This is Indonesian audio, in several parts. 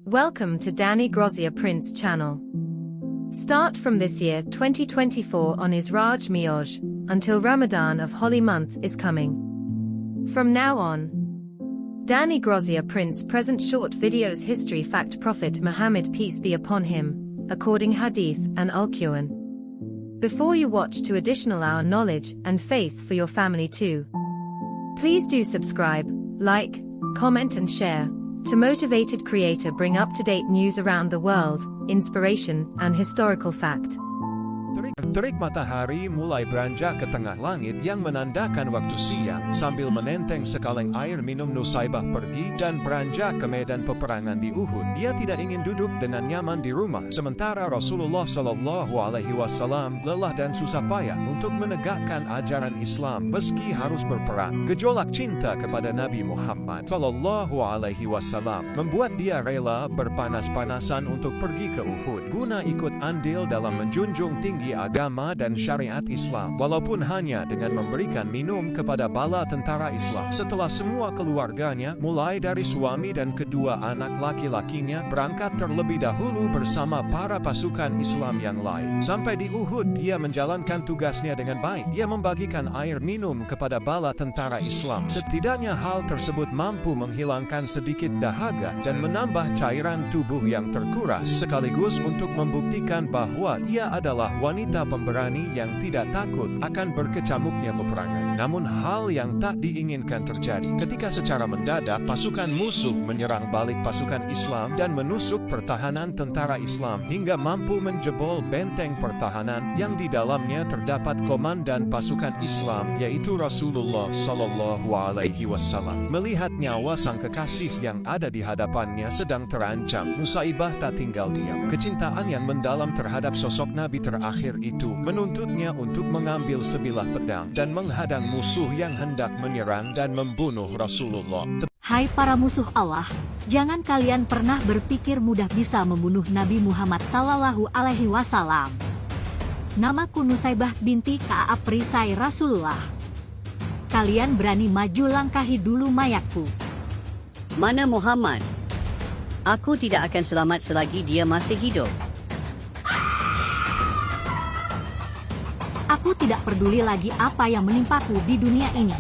Welcome to Danny Grozia Prince channel. Start from this year 2024 on Israj Mioj, until Ramadan of Holy Month is coming. From now on, Danny Grozia Prince present short videos history fact Prophet Muhammad peace be upon him, according Hadith and Al-Quran. Before you watch to additional our knowledge and faith for your family too. Please do subscribe, like, comment and share, to motivated creator bring up-to-date news around the world, inspiration and historical fact. Terik matahari mulai beranjak ke tengah langit yang menandakan waktu siang sambil menenteng sekaleng air minum. Nusaibah pergi dan beranjak ke medan peperangan di Uhud. Ia tidak ingin duduk dengan nyaman di rumah, sementara Rasulullah SAW lelah dan susah payah untuk menegakkan ajaran Islam meski harus berperang. Gejolak cinta kepada Nabi Muhammad SAW membuat dia rela berpanas-panasan untuk pergi ke Uhud guna ikut andil dalam menjunjung tinggi agama dan syariat Islam, walaupun hanya dengan memberikan minum kepada bala tentara Islam. Setelah semua keluarganya, mulai dari suami dan kedua anak laki-lakinya, berangkat terlebih dahulu bersama para pasukan Islam yang lain. Sampai di Uhud, dia menjalankan tugasnya dengan baik. Dia membagikan air minum kepada bala tentara Islam. Setidaknya hal tersebut mampu menghilangkan sedikit dahaga dan menambah cairan tubuh yang terkuras, sekaligus untuk membuktikan bahwa ia adalah wanita pemberani yang tidak takut akan berkecamuknya peperangan. Namun hal yang tak diinginkan terjadi ketika secara mendadak pasukan musuh menyerang balik pasukan Islam dan menusuk pertahanan tentara Islam hingga mampu menjebol benteng pertahanan yang di dalamnya terdapat komandan pasukan Islam, yaitu Rasulullah SAW. Melihat nyawa sang kekasih yang ada di hadapannya sedang terancam, Nusaibah tak tinggal diam. Kecintaan yang mendalam terhadap sosok Nabi terakhir itu menuntutnya untuk mengambil sebilah pedang dan menghadang musuh yang hendak menyerang dan membunuh Rasulullah. Hai para musuh Allah, jangan kalian pernah berpikir mudah bisa membunuh Nabi Muhammad Sallallahu Alaihi Wasallam. Namaku Nusaibah binti Ka'ab perisai Rasulullah. Kalian berani maju langkahi dulu mayatku. Mana Muhammad? Aku tidak akan selamat selagi dia masih hidup. Aku tidak peduli lagi apa yang menimpaku di dunia ini.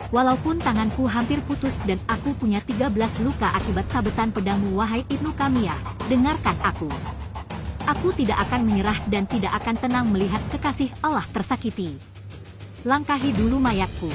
Walaupun tanganku hampir putus dan aku punya 13 luka akibat sabetan pedangmu, wahai Ibnu Kamiyah, dengarkan aku. Aku tidak akan menyerah dan tidak akan tenang melihat kekasih Allah tersakiti. Langkahi dulu mayatku.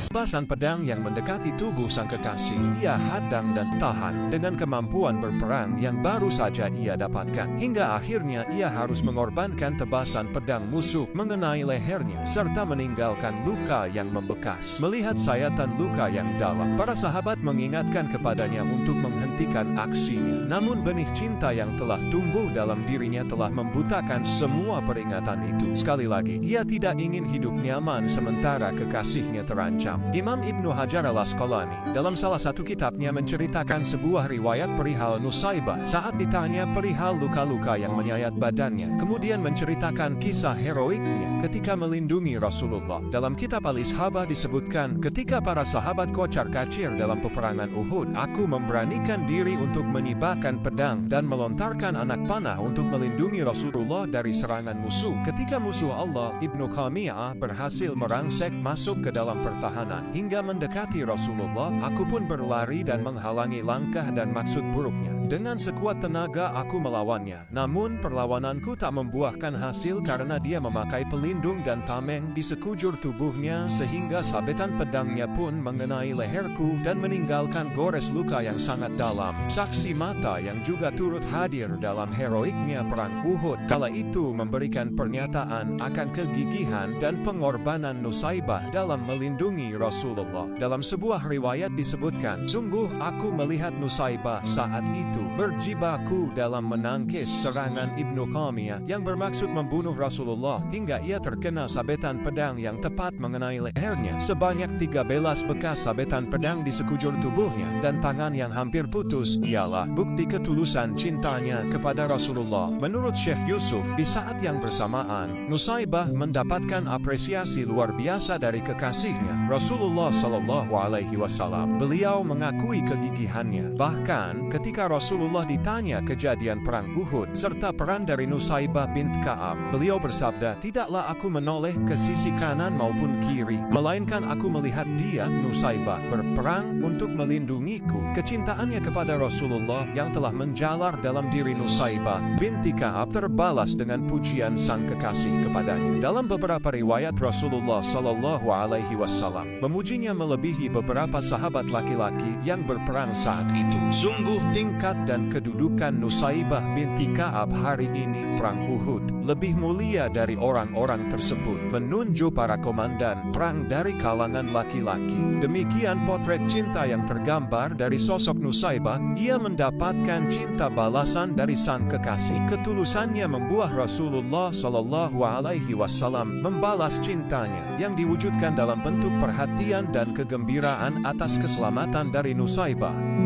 Tebasan pedang yang mendekati tubuh sang kekasih, ia hadang dan tahan dengan kemampuan berperang yang baru saja ia dapatkan. Hingga akhirnya ia harus mengorbankan tebasan pedang musuh mengenai lehernya serta meninggalkan luka yang membekas. Melihat sayatan luka yang dalam, para sahabat mengingatkan kepadanya untuk menghentikan aksinya. Namun benih cinta yang telah tumbuh dalam dirinya telah membutakan semua peringatan itu. Sekali lagi, ia tidak ingin hidup nyaman sementara kekasihnya terancam. Imam Ibnu Hajar al-Asqalani dalam salah satu kitabnya menceritakan sebuah riwayat perihal Nusaibah saat ditanya perihal luka-luka yang menyayat badannya, kemudian menceritakan kisah heroiknya ketika melindungi Rasulullah. Dalam kitab Al-Ishabah disebutkan, ketika para sahabat kocar-kacir dalam peperangan Uhud, aku memberanikan diri untuk menyibakan pedang dan melontarkan anak panah untuk melindungi Rasulullah dari serangan musuh. Ketika musuh Allah, Ibnu Kamiyah, berhasil merangsek masuk ke dalam pertahanan hingga mendekati Rasulullah, aku pun berlari dan menghalangi langkah dan maksud buruknya. Dengan sekuat tenaga aku melawannya, namun perlawananku tak membuahkan hasil karena dia memakai pelindung dan tameng di sekujur tubuhnya sehingga sabetan pedangnya pun mengenai leherku dan meninggalkan gores luka yang sangat dalam. Saksi mata yang juga turut hadir dalam heroiknya perang Uhud kala itu memberikan pernyataan akan kegigihan dan pengorbanan Nusaibah dalam melindungi Rasulullah. Dalam sebuah riwayat disebutkan, sungguh aku melihat Nusaibah saat itu berjibaku dalam menangkis serangan Ibnu Kamiyah yang bermaksud membunuh Rasulullah hingga ia terkena sabetan pedang yang tepat mengenai lehernya. Sebanyak 13 bekas sabetan pedang di sekujur tubuhnya dan tangan yang hampir putus ialah bukti ketulusan cintanya kepada Rasulullah. Menurut Syekh Yusuf, di saat yang bersamaan, Nusaibah mendapatkan apresiasi luar biasa dari kekasihnya. Rasulullah Shallallahu Alaihi Wasallam. Beliau mengakui kegigihannya. Bahkan ketika Rasulullah ditanya kejadian perang Uhud serta peran dari Nusaybah bint Ka'ab, beliau bersabda, "Tidaklah aku menoleh ke sisi kanan maupun kiri, melainkan aku melihat dia, Nusaybah, berperang untuk melindungiku." Kecintaannya kepada Rasulullah yang telah menjalar dalam diri Nusaybah binti Ka'ab terbalas dengan pujian sang kekasih kepadanya. Dalam beberapa riwayat, Rasulullah Shallallahu Alaihi Wasallam memujinya melebihi beberapa sahabat laki-laki yang berperang saat itu. Sungguh tingkat dan kedudukan Nusaybah binti Ka'ab hari ini perang Uhud lebih mulia dari orang-orang tersebut, menunjuk para komandan perang dari kalangan laki-laki. Demikian potret cinta yang tergambar dari sosok Nusaybah. Ia mendapatkan cinta balasan dari sang kekasih. Ketulusannya membuat Rasulullah Shallallahu Alaihi Wasallam membalas cintanya yang diwujudkan dalam bentuk perhatian dan kegembiraan atas keselamatan dari Nusaybah.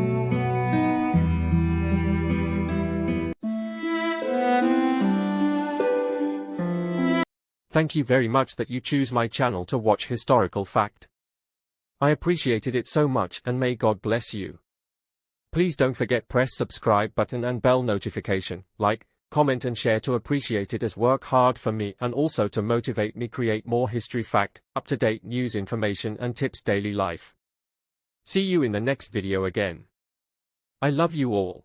Thank you very much that you choose my channel to watch historical fact. I appreciated it so much and may God bless you. Please don't forget press subscribe button and bell notification, like, comment and share to appreciate it as work hard for me and also to motivate me create more history fact, up-to-date news information and tips daily life. See you in the next video again. I love you all.